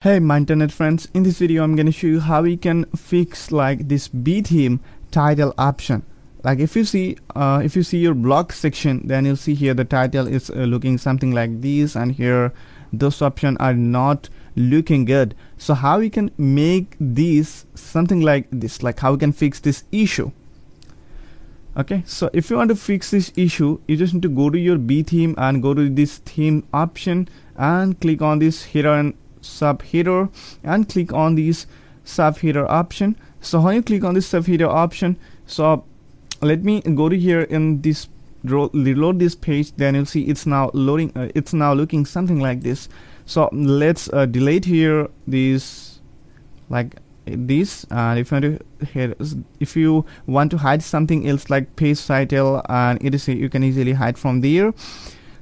Hey my internet friends, in this video I'm going to show you how we can fix like this Betheme title option. Like if you see your blog section, then you'll see here the title is looking something like this, and here those options are not looking good. So how we can make this something like this, like how we can fix this issue. Okay, so if you want to fix this issue, you just need to go to your Betheme and go to this theme option and click on this header and subheader and click on this subheader option. So when you click on this subheader option, so let me go to here in this reload this page, then you'll see it's now loading. It's now looking something like this. So let's delete here this like this, and if you want to hide something else like page title and etc, you can easily hide from there.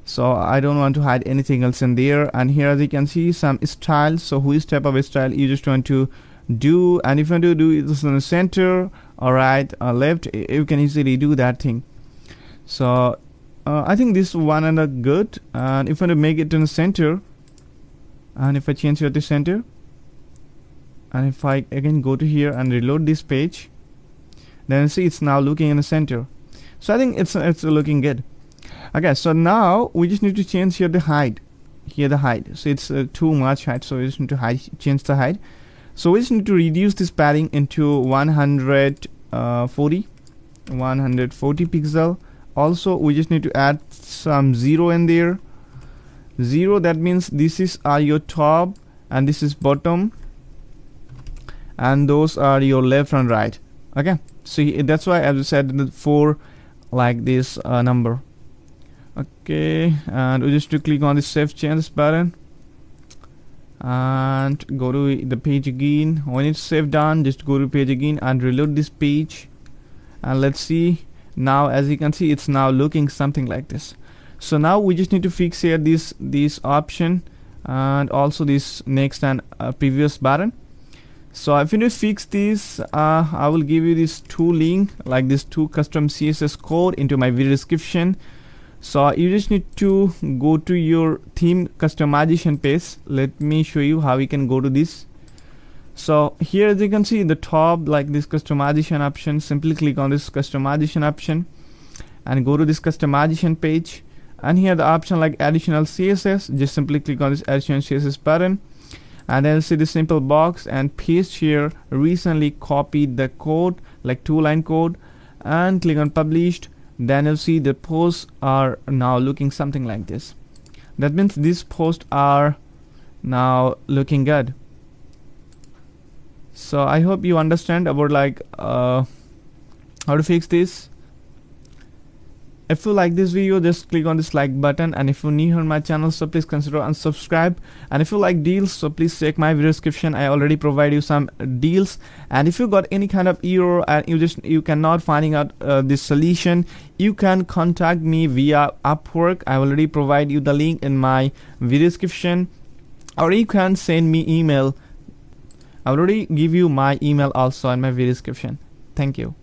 So I don't want to hide anything else in there, and here as you can see some style. So which type of style you just want to do, and if you want to do this in the center or right or left, you can easily do that thing. So I think this one and are good, and if you want to make it in the center, and if I change here to center, and if I again go to here and reload this page, then see it's now looking in the center. So I think it's looking good. Okay, so now we just need to change here the height. So it's too much height, so we just need to change the height. So we just need to reduce this padding into 140 pixel. Also we just need to add some 0 in there. 0, that means this is your top and this is bottom, and those are your left and right. Okay, so that's why as I said the 4 like this number. Okay, and we just to click on the save changes button and go to the page again. When it's saved done, just go to page again and reload this page, and let's see. Now as you can see, it's now looking something like this. So now we just need to fix here this option and also this next and previous button. So if you need to fix this, I will give you this two link, like this two custom CSS code into my video description. So you just need to go to your theme customization page. Let me show you how we can go to this. So here as you can see in the top, like this customization option, simply click on this customization option and go to this customization page, and here the option like additional CSS, just simply click on this additional CSS button, and then see the simple box and paste here recently copied the code, like 2-line code, and click on published. Then you'll see the posts are now looking something like this. That means these posts are now looking good. So I hope you understand about like how to fix this. If you like this video, just click on this like button, and if you're new on my channel, so please consider unsubscribe. And if you like deals, so please check my video description. I already provide you some deals. And if you got any kind of error and you cannot finding out this solution, you can contact me via Upwork. I already provide you the link in my video description, or you can send me email. I already give you my email also in my video description. Thank you.